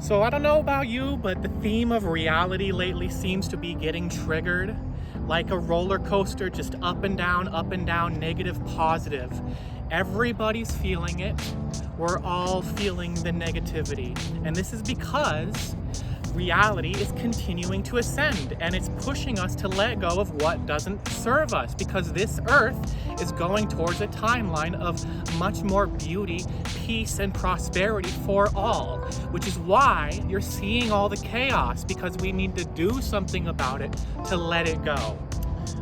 So I don't know about you, but the theme of reality lately seems to be getting triggered like a roller coaster, just up and down, negative, positive. Everybody's feeling it. We're all feeling the negativity. And this is because reality is continuing to ascend, and it's pushing us to let go of what doesn't serve us, because this earth is going towards a timeline of much more beauty, peace, and prosperity for all, which is why you're seeing all the chaos, because we need to do something about it to let it go.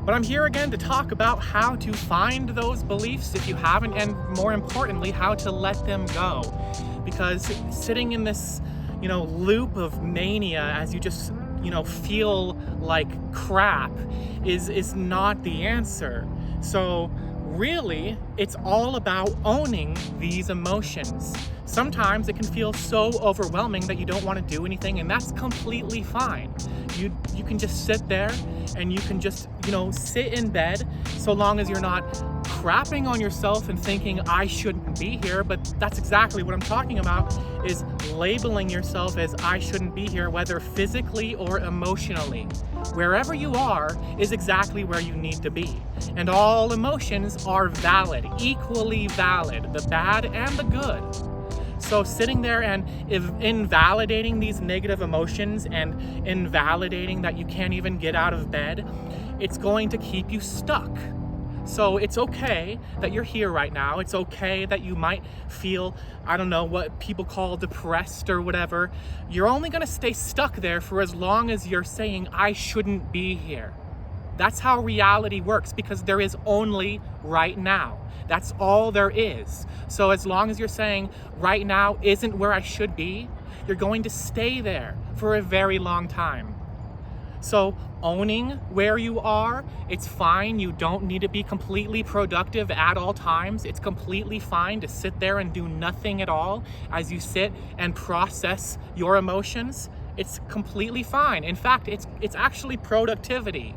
But I'm here again to talk about how to find those beliefs if you haven't, and more importantly, how to let them go. Because sitting in this loop of mania as you just feel like crap is not the answer. So really, it's all about owning these emotions. Sometimes it can feel so overwhelming that you don't want to do anything, and that's completely fine. You can just sit there and you can just sit in bed, so long as you're not crapping on yourself and thinking I shouldn't be here. But that's exactly what I'm talking about, is labeling yourself as I shouldn't be here, whether physically or emotionally. Wherever you are is exactly where you need to be. And all emotions are valid, equally valid, the bad and the good. So sitting there and invalidating these negative emotions and invalidating that you can't even get out of bed, it's going to keep you stuck. So it's okay that you're here right now. It's okay that you might feel, I don't know, what people call depressed or whatever. You're only going to stay stuck there for as long as you're saying, I shouldn't be here. That's how reality works, because there is only right now. That's all there is. So as long as you're saying right now isn't where I should be, you're going to stay there for a very long time. So owning where you are, it's fine. You don't need to be completely productive at all times. It's completely fine to sit there and do nothing at all as you sit and process your emotions. It's completely fine. In fact, it's actually productivity.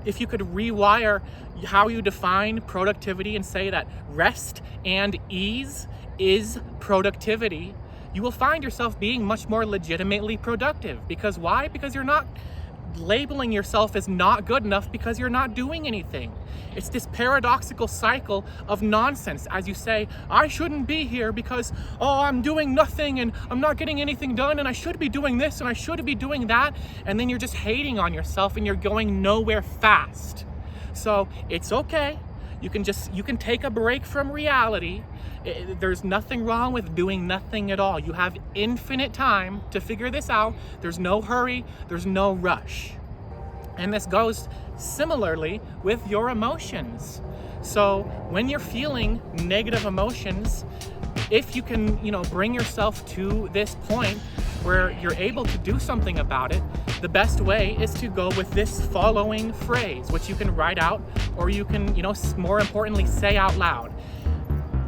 If you could rewire how you define productivity and say that rest and ease is productivity, you will find yourself being much more legitimately productive. Because why? Because you're not labeling yourself as not good enough because you're not doing anything. It's this paradoxical cycle of nonsense as you say, I shouldn't be here because, I'm doing nothing and I'm not getting anything done and I should be doing this and I should be doing that. And then you're just hating on yourself and you're going nowhere fast. So it's okay. You can take a break from reality. There's nothing wrong with doing nothing at all. You have infinite time to figure this out. There's no hurry, there's no rush. And this goes similarly with your emotions. So when you're feeling negative emotions, if you can, bring yourself to this point where you're able to do something about it, the best way is to go with this following phrase, which you can write out or you can, more importantly, say out loud.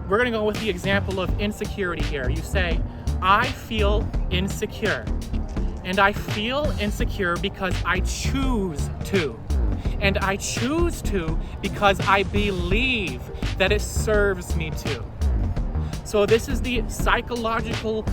We're gonna go with the example of insecurity here. You say, I feel insecure. And I feel insecure because I choose to. And I choose to because I believe that it serves me to. So this is the psychological,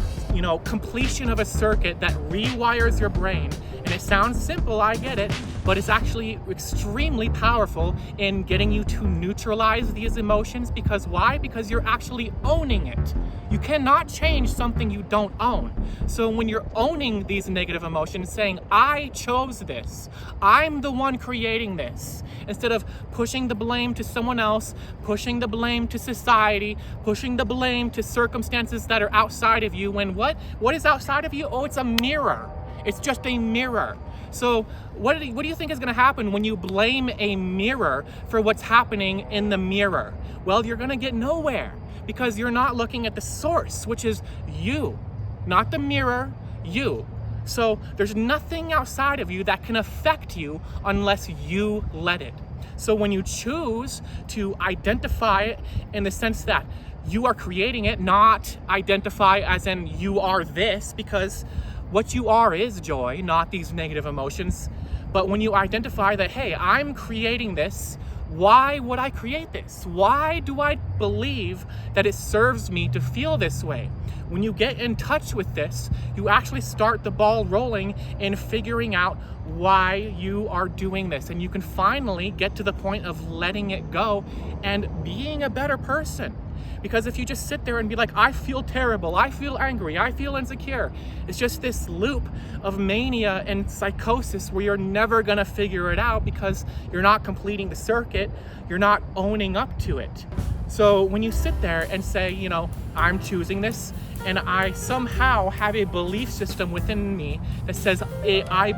completion of a circuit that rewires your brain. And it sounds simple, I get it, but it's actually extremely powerful in getting you to neutralize these emotions. Because why? Because you're actually owning it. You cannot change something you don't own. So when you're owning these negative emotions, saying, I chose this, I'm the one creating this, instead of pushing the blame to someone else, pushing the blame to society, pushing the blame to circumstances that are outside of you, when what is outside of you? Oh, it's a mirror. It's just a mirror. So what do you think is going to happen when you blame a mirror for what's happening in the mirror? Well, you're going to get nowhere, because you're not looking at the source, which is you, not the mirror, you. So there's nothing outside of you that can affect you unless you let it. So when you choose to identify it in the sense that you are creating it, not identify as in you are this, because what you are is joy, not these negative emotions. But when you identify that, hey, I'm creating this, Why would I create this? Why do I believe that it serves me to feel this way? When you get in touch with this, you actually start the ball rolling in figuring out why you are doing this. And you can finally get to the point of letting it go and being a better person. Because if you just sit there and be like, I feel terrible, I feel angry, I feel insecure, it's just this loop of mania and psychosis where you're never gonna figure it out because you're not completing the circuit, you're not owning up to it. So when you sit there and say, you know, I'm choosing this, and I somehow have a belief system within me that says I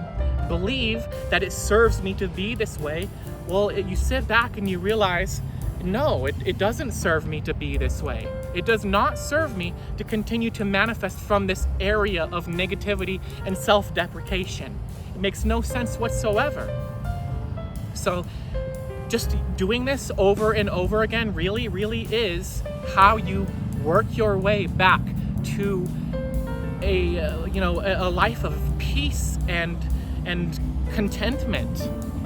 believe that it serves me to be this way, well, you sit back and you realize, no, it doesn't serve me to be this way. It does not serve me to continue to manifest from this area of negativity and self-deprecation. It makes no sense whatsoever. So just doing this over and over again really, really is how you work your way back to a life of peace and contentment,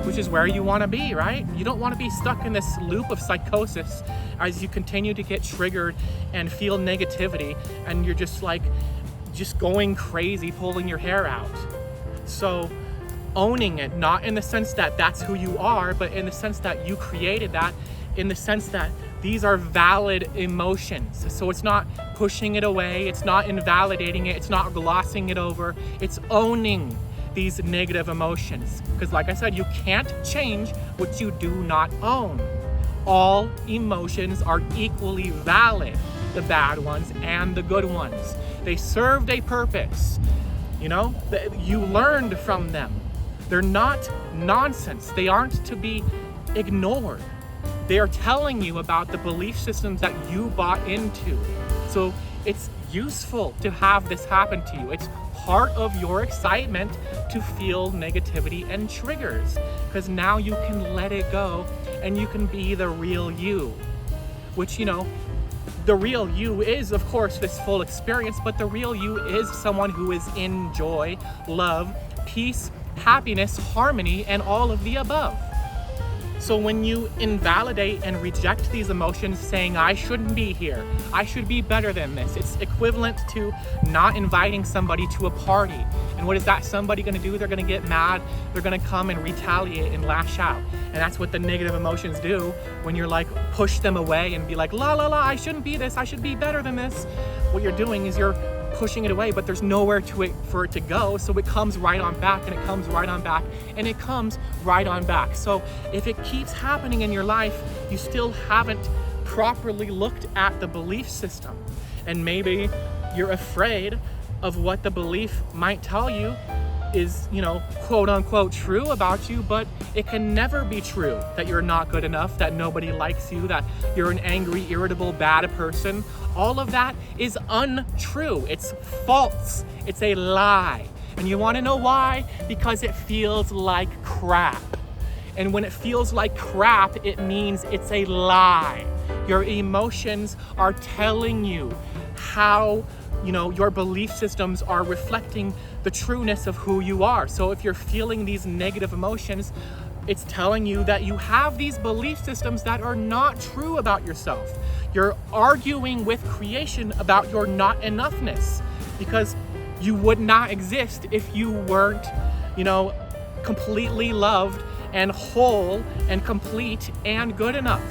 which is where you want to be, right? You don't want to be stuck in this loop of psychosis as you continue to get triggered and feel negativity, and you're just going crazy, pulling your hair out. So owning it, not in the sense that that's who you are, but in the sense that you created that, in the sense that these are valid emotions. So it's not pushing it away, it's not invalidating it, it's not glossing it over, it's owning these negative emotions. Because like I said, you can't change what you do not own. All emotions are equally valid, the bad ones and the good ones. They served a purpose. You know, you learned from them. They're not nonsense. They aren't to be ignored. They are telling you about the belief systems that you bought into. So it's useful to have this happen to you. It's part of your excitement to feel negativity and triggers, because now you can let it go and you can be the real you, which, you know, the real you is, of course, this full experience, but the real you is someone who is in joy, love, peace, happiness, harmony, and all of the above. So when you invalidate and reject these emotions, saying, I shouldn't be here, I should be better than this, it's equivalent to not inviting somebody to a party. And what is that somebody gonna do? They're gonna get mad, they're gonna come and retaliate and lash out. And that's what the negative emotions do when you're like, push them away and be like, la la la, I shouldn't be this, I should be better than this. What you're doing is you're pushing it away, but there's nowhere for it to go, so it comes right on back, and it comes right on back, and it comes right on back. So if it keeps happening in your life, you still haven't properly looked at the belief system, and maybe you're afraid of what the belief might tell you is, you know, quote unquote true about you, but it can never be true that you're not good enough, that nobody likes you, that you're an angry, irritable, bad person. All of that is untrue. It's false. It's a lie. And you want to know why? Because it feels like crap. And when it feels like crap, it means it's a lie. Your emotions are telling you how, you know, your belief systems are reflecting the trueness of who you are. So if you're feeling these negative emotions, it's telling you that you have these belief systems that are not true about yourself. You're arguing with creation about your not enoughness, because you would not exist if you weren't, you know, completely loved and whole and complete and good enough.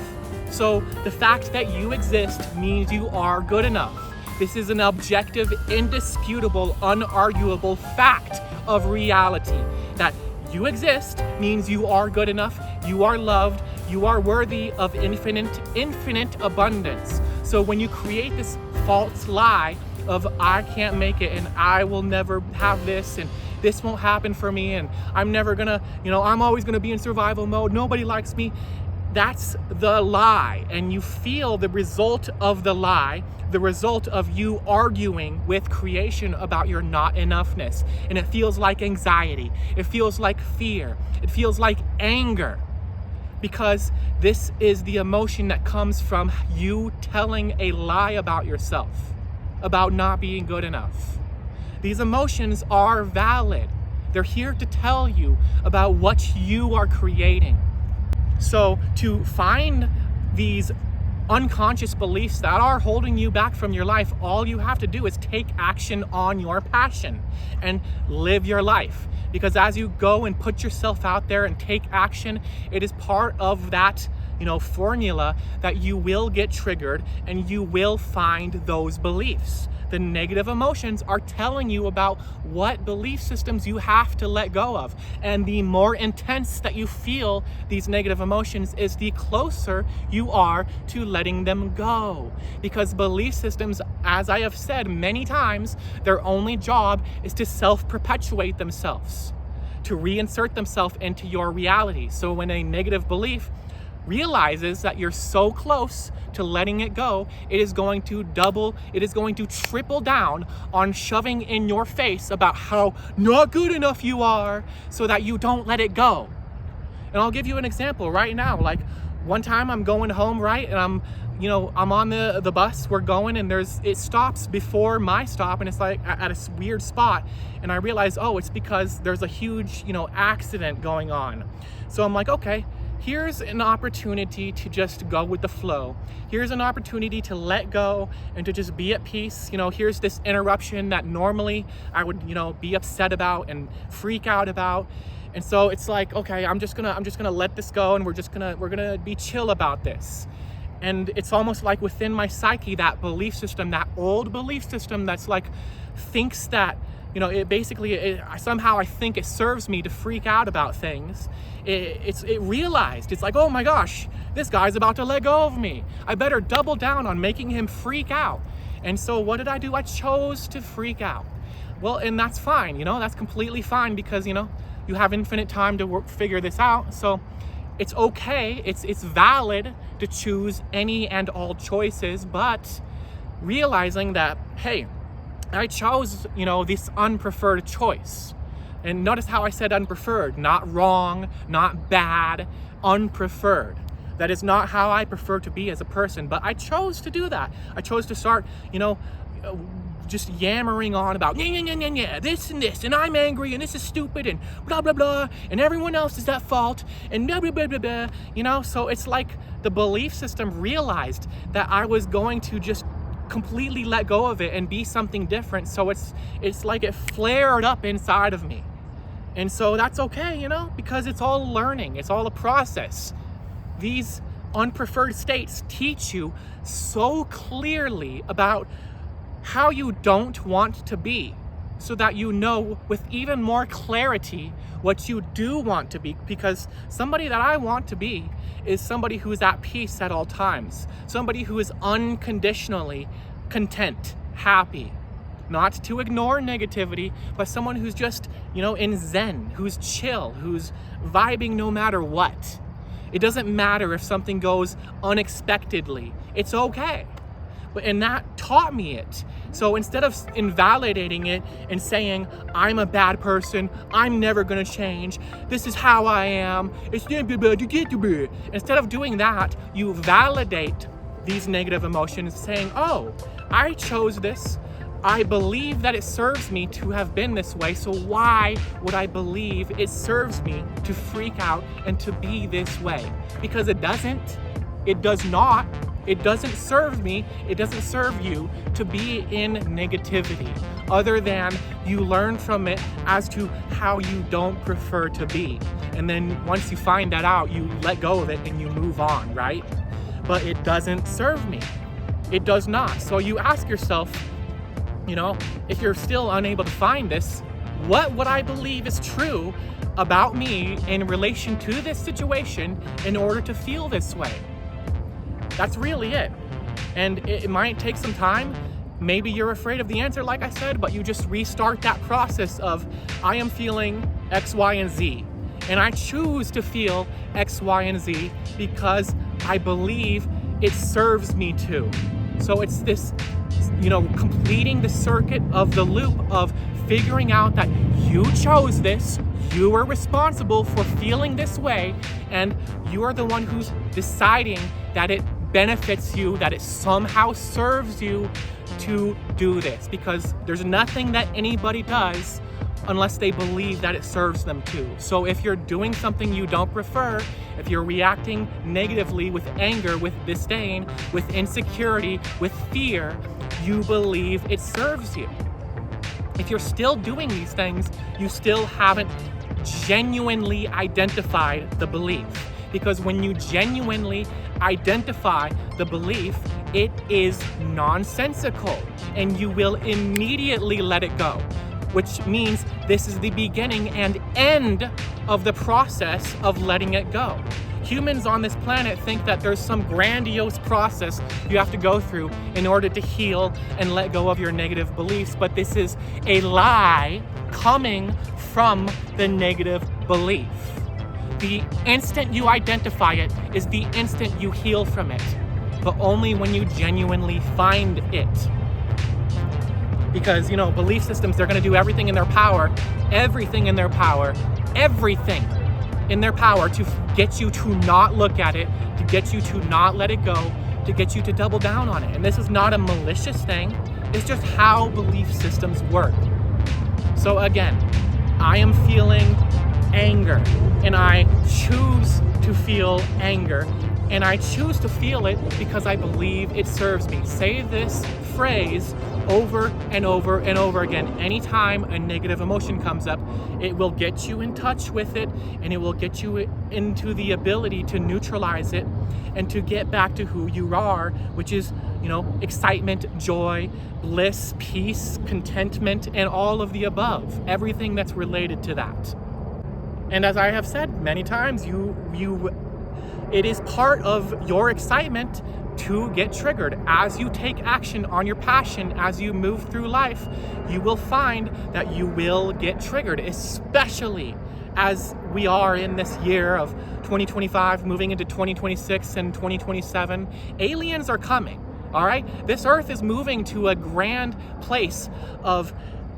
So the fact that you exist means you are good enough. This is an objective, indisputable, unarguable fact of reality. That you exist means you are good enough, you are loved, you are worthy of infinite abundance. So when you create this false lie of I can't make it and I will never have this and this won't happen for me and I'm never gonna, you know, I'm always gonna be in survival mode, nobody likes me, that's the lie. And you feel the result of the lie, the result of you arguing with creation about your not enoughness. And it feels like anxiety, it feels like fear, it feels like anger, because this is the emotion that comes from you telling a lie about yourself, about not being good enough. These emotions are valid. They're here to tell you about what you are creating. So to find these unconscious beliefs that are holding you back from your life, all you have to do is take action on your passion and live your life. Because as you go and put yourself out there and take action, it is part of that, formula that you will get triggered and you will find those beliefs. The negative emotions are telling you about what belief systems you have to let go of. And the more intense that you feel these negative emotions is the closer you are to letting them go. Because belief systems, as I have said many times, their only job is to self-perpetuate themselves, to reinsert themselves into your reality. So when a negative belief realizes that you're so close to letting it go, it is going to triple down on shoving in your face about how not good enough you are so that you don't let it go. And I'll give you an example right now. Like one time I'm going home, right? And I'm on the bus, we're going, and it stops before my stop, and it's like at a weird spot. And I realize, it's because there's a huge, accident going on. So I'm like, okay, here's an opportunity to just go with the flow. Here's an opportunity to let go and to just be at peace. Here's this interruption that normally I would, be upset about and freak out about. And so it's like, okay, I'm just gonna let this go, and we're gonna be chill about this. And it's almost like within my psyche, that belief system, that old belief system that's like thinks that, somehow I think it serves me to freak out about things. It realized, it's like, oh my gosh, this guy's about to let go of me. I better double down on making him freak out. And so what did I do? I chose to freak out. Well, and that's fine, that's completely fine because, you have infinite time to figure this out. So it's okay, it's valid to choose any and all choices, but realizing that, hey, I chose, this unpreferred choice. And notice how I said unpreferred, not wrong, not bad, unpreferred. That is not how I prefer to be as a person, but I chose to do that. I chose to start, just yammering on about this and this, and I'm angry, and this is stupid, and blah blah blah, and everyone else is at fault, and blah blah blah blah blah. So it's like the belief system realized that I was going to just completely let go of it and be something different. So it's like it flared up inside of me. And so that's okay, because it's all learning, it's all a process. These unpreferred states teach you so clearly about how you don't want to be, so that you know with even more clarity what you do want to be. Because somebody that I want to be is somebody who is at peace at all times, somebody who is unconditionally content, happy, not to ignore negativity, but someone who's just, in zen, who's chill, who's vibing no matter what. It doesn't matter if something goes unexpectedly, it's okay. And that taught me it. So instead of invalidating it and saying, I'm a bad person, I'm never gonna change, this is how I am, instead of doing that, you validate these negative emotions, saying, oh, I chose this, I believe that it serves me to have been this way, so why would I believe it serves me to freak out and to be this way? Because it doesn't. It does not. It doesn't serve me, it doesn't serve you to be in negativity, other than you learn from it as to how you don't prefer to be. And then once you find that out, you let go of it and you move on, right? But it doesn't serve me. It does not. So you ask yourself, if you're still unable to find this, what would I believe is true about me in relation to this situation in order to feel this way? That's really it. And it might take some time. Maybe you're afraid of the answer, like I said, but you just restart that process of, I am feeling X, Y, and Z. And I choose to feel X, Y, and Z because I believe it serves me to. So it's this, completing the circuit of the loop of figuring out that you chose this, you are responsible for feeling this way, and you are the one who's deciding that it benefits you, that it somehow serves you to do this. Because there's nothing that anybody does unless they believe that it serves them too. So if you're doing something you don't prefer, if you're reacting negatively with anger, with disdain, with insecurity, with fear, you believe it serves you. If you're still doing these things, you still haven't genuinely identified the belief. Because when you genuinely identify the belief, it is nonsensical and you will immediately let it go, which means this is the beginning and end of the process of letting it go. Humans on this planet think that there's some grandiose process you have to go through in order to heal and let go of your negative beliefs, but this is a lie coming from the negative belief. The instant you identify it is the instant you heal from it, but only when you genuinely find it. Because, belief systems, they're going to do everything in their power to get you to not look at it, to get you to not let it go, to get you to double down on it. And this is not a malicious thing. It's just how belief systems work. So again, I am feeling anger, and I choose to feel anger, and I choose to feel it because I believe it serves me. Say this phrase over and over and over again. Anytime a negative emotion comes up, it will get you in touch with it, and it will get you into the ability to neutralize it and to get back to who you are, which is, excitement, joy, bliss, peace, contentment, and all of the above. Everything that's related to that. And as I have said many times, it is part of your excitement to get triggered. As you take action on your passion, as you move through life, you will find that you will get triggered, especially as we are in this year of 2025, moving into 2026 and 2027. Aliens are coming, all right? This earth is moving to a grand place of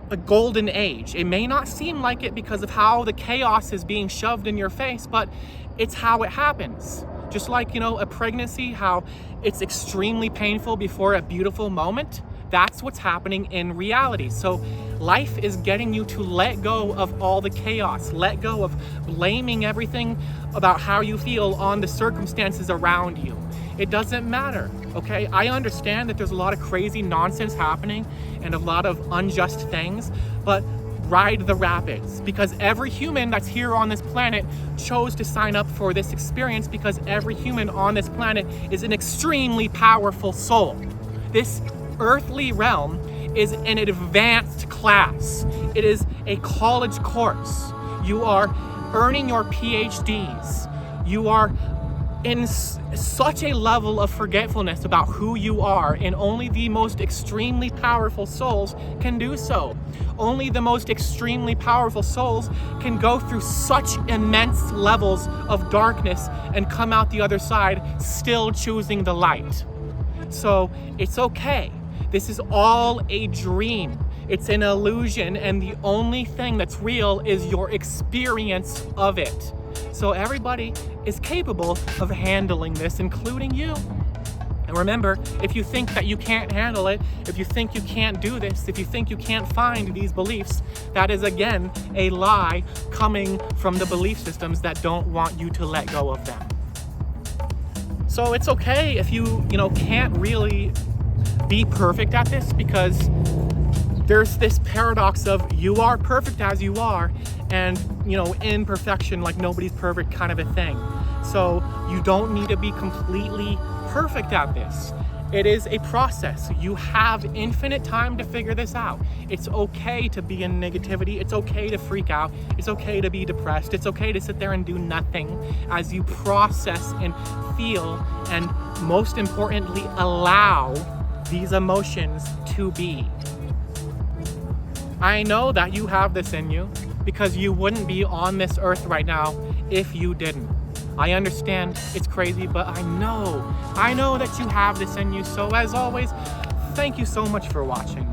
a golden age. It may not seem like it because of how the chaos is being shoved in your face, but it's how it happens. Just like, a pregnancy, how it's extremely painful before a beautiful moment. That's what's happening in reality. So life is getting you to let go of all the chaos, let go of blaming everything about how you feel on the circumstances around you. It doesn't matter, okay? I understand that there's a lot of crazy nonsense happening and a lot of unjust things, but ride the rapids, because every human that's here on this planet chose to sign up for this experience, because every human on this planet is an extremely powerful soul. This earthly realm is an advanced class. It is a college course. You are earning your PhDs. You are in such a level of forgetfulness about who you are, and only the most extremely powerful souls can do so. Only the most extremely powerful souls can go through such immense levels of darkness and come out the other side still choosing the light. So it's okay. This is all a dream. It's an illusion, and the only thing that's real is your experience of it. So everybody is capable of handling this, including you. And remember, if you think that you can't handle it, if you think you can't do this, if you think you can't find these beliefs, that is again a lie coming from the belief systems that don't want you to let go of them. So it's okay if you can't really be perfect at this, because there's this paradox of you are perfect as you are, and imperfection, like nobody's perfect kind of a thing. So you don't need to be completely perfect at this. It is a process. You have infinite time to figure this out. It's okay to be in negativity. It's okay to freak out. It's okay to be depressed. It's okay to sit there and do nothing as you process and feel, and most importantly, allow these emotions to be. I know that you have this in you, because you wouldn't be on this earth right now if you didn't. I understand it's crazy, but I know that you have this in you. So as always, thank you so much for watching.